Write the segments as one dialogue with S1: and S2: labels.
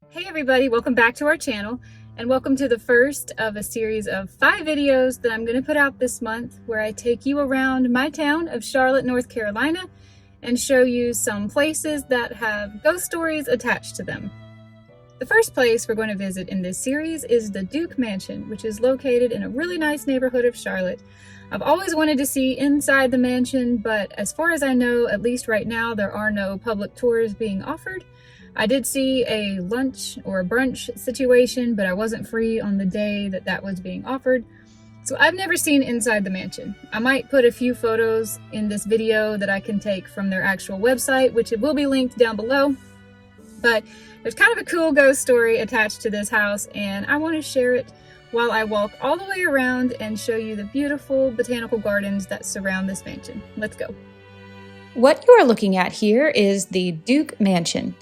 S1: Hey everybody, welcome back to our channel and welcome to the first of a series of 5 videos that I'm going to put out this month where I take you around my town of Charlotte, North Carolina and show you some places that have ghost stories attached to them. The first place we're going to visit in this series is the Duke Mansion, which is located in a really nice neighborhood of Charlotte. I've always wanted to see inside the mansion, but as far as I know, at least right now, there are no public tours being offered. I did see a lunch or a brunch situation, but I wasn't free on the day that was being offered. So I've never seen inside the mansion. I might put a few photos in this video that I can take from their actual website, which it will be linked down below. But there's kind of a cool ghost story attached to this house, and I want to share it while I walk all the way around and show you the beautiful botanical gardens that surround this mansion. Let's go. What you are looking at here is the Duke Mansion.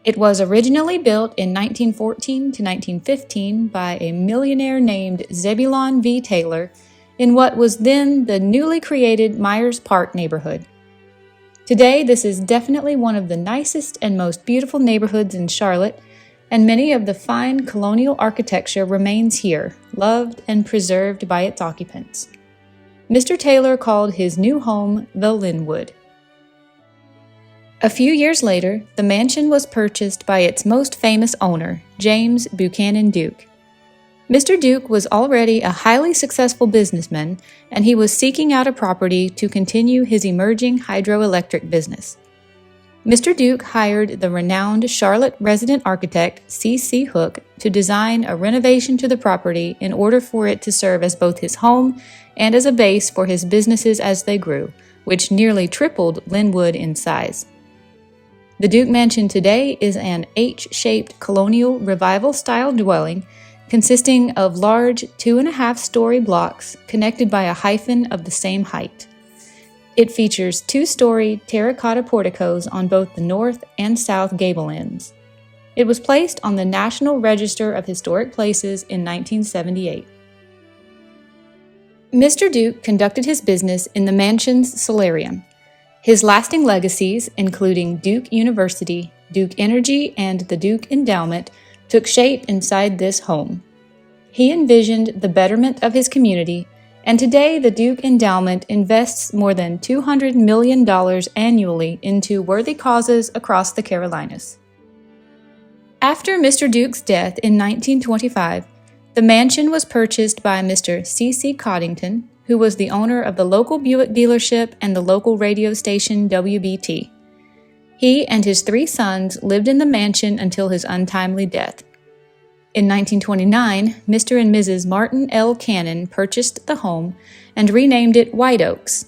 S1: It was originally built in 1914 to 1915 by a millionaire named Zebulon V. Taylor in what was then the newly created Myers Park neighborhood. Today, this is definitely one of the nicest and most beautiful neighborhoods in Charlotte, and many of the fine colonial architecture remains here, loved and preserved by its occupants. Mr. Taylor called his new home the Linwood. A few years later, the mansion was purchased by its most famous owner, James Buchanan Duke. Mr. Duke was already a highly successful businessman, and he was seeking out a property to continue his emerging hydroelectric business. Mr. Duke hired the renowned Charlotte resident architect C.C. Hook to design a renovation to the property in order for it to serve as both his home and as a base for his businesses as they grew, which nearly tripled Linwood in size. The Duke Mansion today is an H-shaped colonial revival-style dwelling consisting of large 2.5-story blocks connected by a hyphen of the same height. It features 2-story terracotta porticos on both the north and south gable ends. It was placed on the National Register of Historic Places in 1978. Mr. Duke conducted his business in the mansion's solarium. His lasting legacies, including Duke University, Duke Energy, and the Duke Endowment, took shape inside this home. He envisioned the betterment of his community, and today the Duke Endowment invests more than $200 million annually into worthy causes across the Carolinas. After Mr. Duke's death in 1925, the mansion was purchased by Mr. C.C. Coddington, who was the owner of the local Buick dealership and the local radio station WBT. He and his 3 sons lived in the mansion until his untimely death. In 1929, Mr. and Mrs. Martin L. Cannon purchased the home and renamed it White Oaks.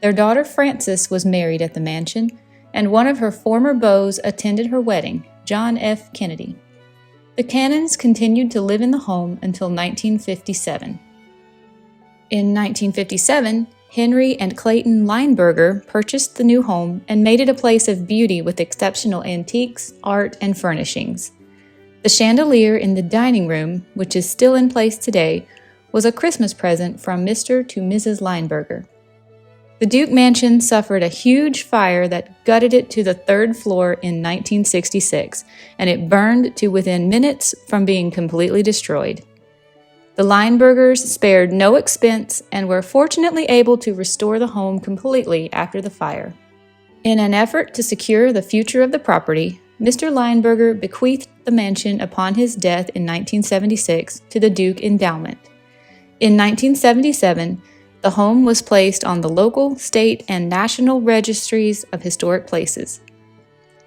S1: Their daughter Frances was married at the mansion, and one of her former beaux attended her wedding, John F. Kennedy. The Cannons continued to live in the home until 1957. In 1957, Henry and Clayton Lineberger purchased the new home and made it a place of beauty with exceptional antiques, art, and furnishings. The chandelier in the dining room, which is still in place today, was a Christmas present from Mr. to Mrs. Lineberger. The Duke Mansion suffered a huge fire that gutted it to the 3rd floor in 1966, and it burned to within minutes from being completely destroyed. The Linebergers spared no expense and were fortunately able to restore the home completely after the fire. In an effort to secure the future of the property, Mr. Lineberger bequeathed the mansion upon his death in 1976 to the Duke Endowment. In 1977, the home was placed on the local, state, and national registries of historic places.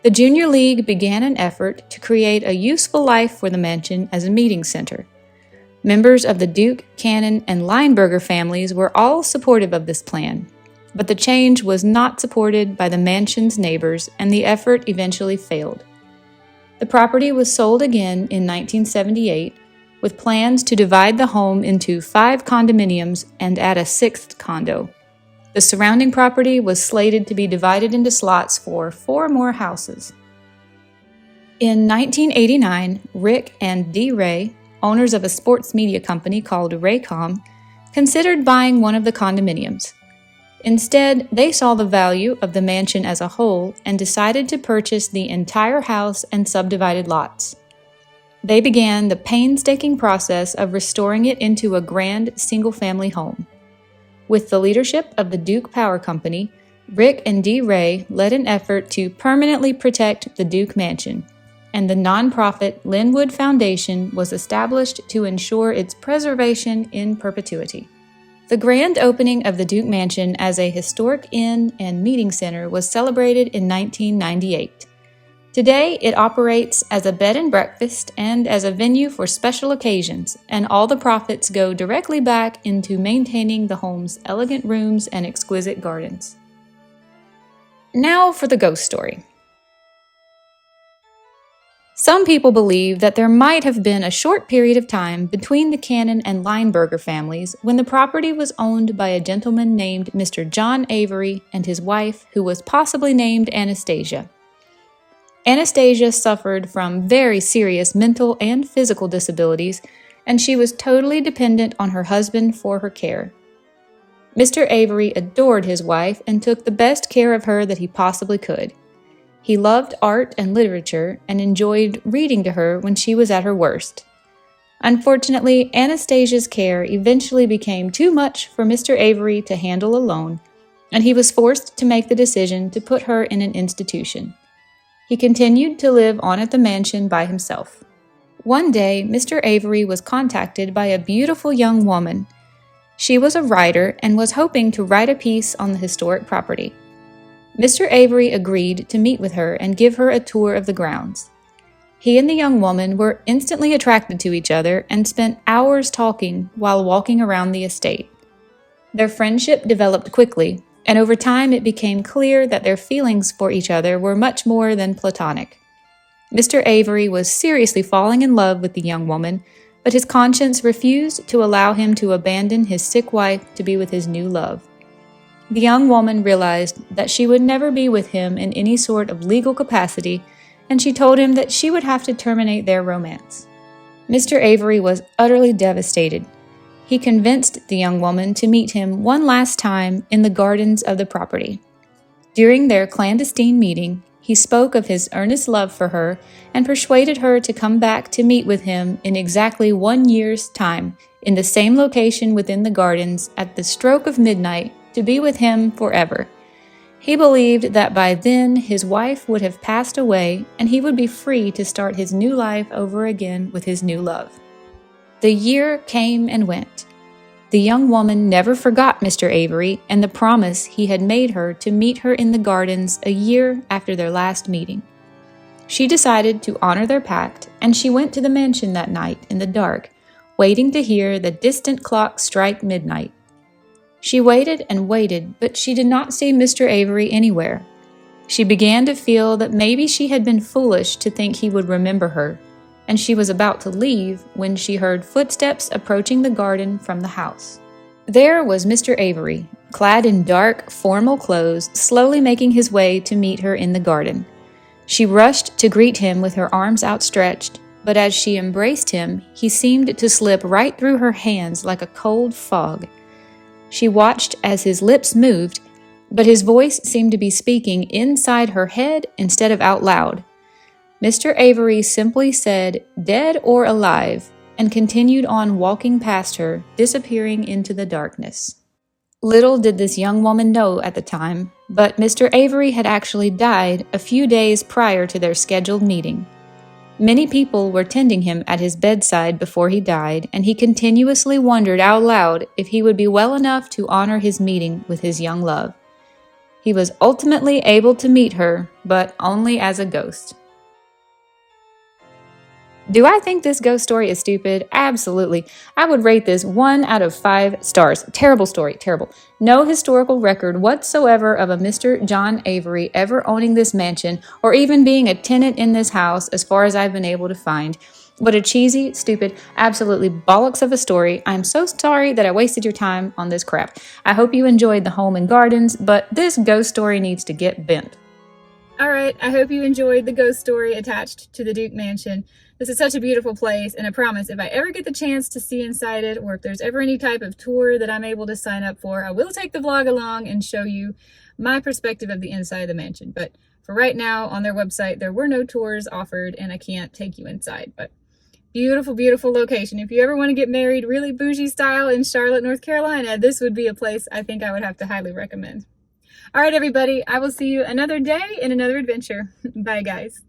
S1: The Junior League began an effort to create a useful life for the mansion as a meeting center. Members of the Duke, Cannon, and Lineberger families were all supportive of this plan, but the change was not supported by the mansion's neighbors, and the effort eventually failed. The property was sold again in 1978, with plans to divide the home into 5 condominiums and add a 6th condo. The surrounding property was slated to be divided into slots for 4 more houses. In 1989, Rick and Dee Ray, owners of a sports media company called Raycom, considered buying one of the condominiums. Instead, they saw the value of the mansion as a whole and decided to purchase the entire house and subdivided lots. They began the painstaking process of restoring it into a grand single-family home. With the leadership of the Duke Power Company, Rick and Dee Ray led an effort to permanently protect the Duke Mansion, and the nonprofit Linwood Foundation was established to ensure its preservation in perpetuity. The grand opening of the Duke Mansion as a historic inn and meeting center was celebrated in 1998. Today, it operates as a bed and breakfast and as a venue for special occasions, and all the profits go directly back into maintaining the home's elegant rooms and exquisite gardens. Now for the ghost story. Some people believe that there might have been a short period of time between the Cannon and Lineberger families when the property was owned by a gentleman named Mr. John Avery and his wife, who was possibly named Anastasia. Anastasia suffered from very serious mental and physical disabilities, and she was totally dependent on her husband for her care. Mr. Avery adored his wife and took the best care of her that he possibly could. He loved art and literature and enjoyed reading to her when she was at her worst. Unfortunately, Anastasia's care eventually became too much for Mr. Avery to handle alone, and he was forced to make the decision to put her in an institution. He continued to live on at the mansion by himself. One day, Mr. Avery was contacted by a beautiful young woman. She was a writer and was hoping to write a piece on the historic property. Mr. Avery agreed to meet with her and give her a tour of the grounds. He and the young woman were instantly attracted to each other and spent hours talking while walking around the estate. Their friendship developed quickly, and over time it became clear that their feelings for each other were much more than platonic. Mr. Avery was seriously falling in love with the young woman, but his conscience refused to allow him to abandon his sick wife to be with his new love. The young woman realized that she would never be with him in any sort of legal capacity, and she told him that she would have to terminate their romance. Mr. Avery was utterly devastated. He convinced the young woman to meet him one last time in the gardens of the property. During their clandestine meeting, he spoke of his earnest love for her and persuaded her to come back to meet with him in exactly 1 year's time in the same location within the gardens at the stroke of midnight to be with him forever. He believed that by then his wife would have passed away and he would be free to start his new life over again with his new love. The year came and went. The young woman never forgot Mr. Avery and the promise he had made her to meet her in the gardens a year after their last meeting. She decided to honor their pact, and she went to the mansion that night in the dark, waiting to hear the distant clock strike midnight. She waited and waited, but she did not see Mr. Avery anywhere. She began to feel that maybe she had been foolish to think he would remember her, and she was about to leave when she heard footsteps approaching the garden from the house. There was Mr. Avery, clad in dark, formal clothes, slowly making his way to meet her in the garden. She rushed to greet him with her arms outstretched, but as she embraced him, he seemed to slip right through her hands like a cold fog. She watched as his lips moved, but his voice seemed to be speaking inside her head instead of out loud. Mr. Avery simply said, "Dead or alive," and continued on walking past her, disappearing into the darkness. Little did this young woman know at the time, but Mr. Avery had actually died a few days prior to their scheduled meeting. Many people were tending him at his bedside before he died, and he continuously wondered out loud if he would be well enough to honor his meeting with his young love. He was ultimately able to meet her, but only as a ghost. Do I think this ghost story is stupid? Absolutely. I would rate this 1 out of 5 stars. Terrible story, terrible. No historical record whatsoever of a Mr. John Avery ever owning this mansion or even being a tenant in this house as far as I've been able to find. What a cheesy, stupid, absolutely bollocks of a story. I'm so sorry that I wasted your time on this crap. I hope you enjoyed the home and gardens, but this ghost story needs to get bent. Alright, I hope you enjoyed the ghost story attached to the Duke Mansion. This is such a beautiful place, and I promise if I ever get the chance to see inside it, or if there's ever any type of tour that I'm able to sign up for, I will take the vlog along and show you my perspective of the inside of the mansion. But for right now, on their website, there were no tours offered, and I can't take you inside. But Beautiful, beautiful location. If you ever want to get married really bougie style in Charlotte, North Carolina, this would be a place I think I would have to highly recommend. All right, everybody, I will see you another day in another adventure. Bye, guys.